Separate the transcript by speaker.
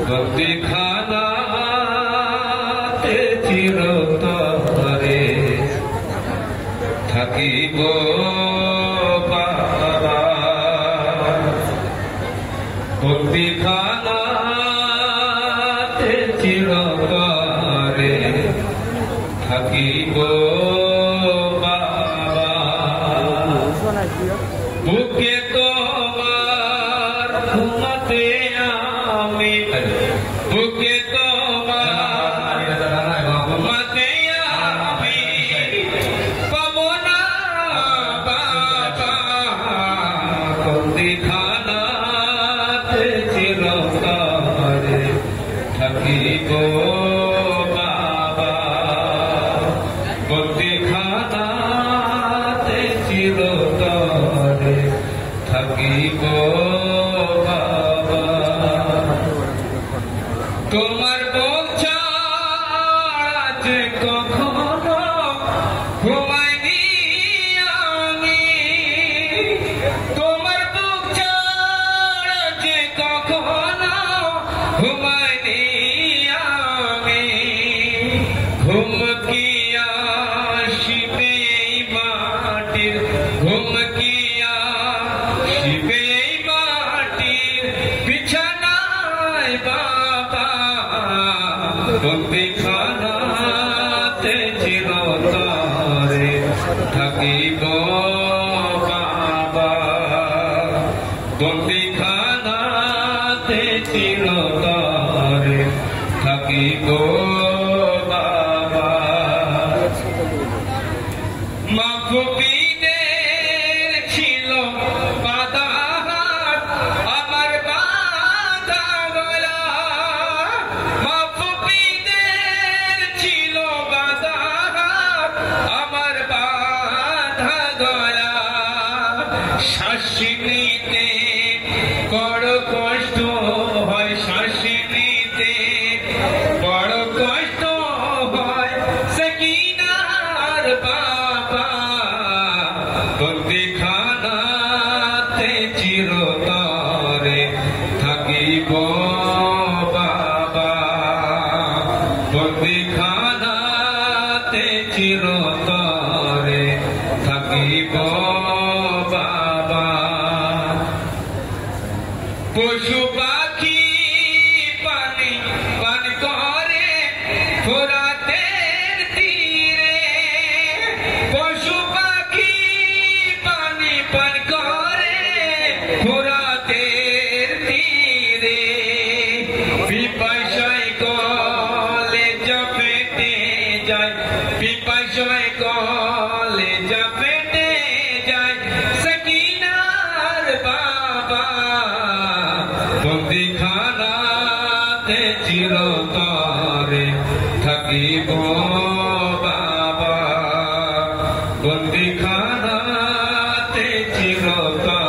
Speaker 1: বন্দিখানাতে চিরতরে থাকিব বাবা, বন্দিখানাতে চিরতরে থাকিব বাবা। বুকে তোমার ঘুমাতে আমি, বুকে তোমার ঘুমাতে আমি পাব না বাবা, বন্দিখানাতে চিরতরে থাকিব বাবা, বন্দিখানাতে চিরতরে থাকিব বাবা। তোমার বোঝা যে কখনো ঘুমাইনি আমি, তোমার বোঝা যে কখনো ঘুমাইনি আমি, ঘুম কি আসিবে এই মাটির, ঘুম কি আসিবে এই মাটির বিছানায় বাবা, বন্দিখানাতে চিরতরে থাকিব বাবা, বন্দিখানাতে চিরতরে থাকিব বাবা। মাহফুজদের ছিল বাঁধা হাত, আমার বাঁধা গলা, মাহফুজদের ছিল বাঁধা হাত, আমার বাঁধা গলা। শ্বাস নিতে বড় কষ্ট হয়, শ্বাস নিতে বড় কষ্ট হয়, সকিনার বাবা, বন্দিখানাতে চিরতরে থাকিব বাবা, বন্দিখানাতে চিরতরে থাকিব বাবা। পশু পাখি পানি পান করে ফোরাতের তীরে, পশু পাখি পানি পান করে ফোরাতের তীরে, পিপাসায় কলেজা ফেটে যায়, পিপাসায় কলেজা ফেটে যায়, সকিনার বাবা, বন্দিখানাতে চিরতরে থাকিব বাবা, বন্দিখানাতে চিরতরে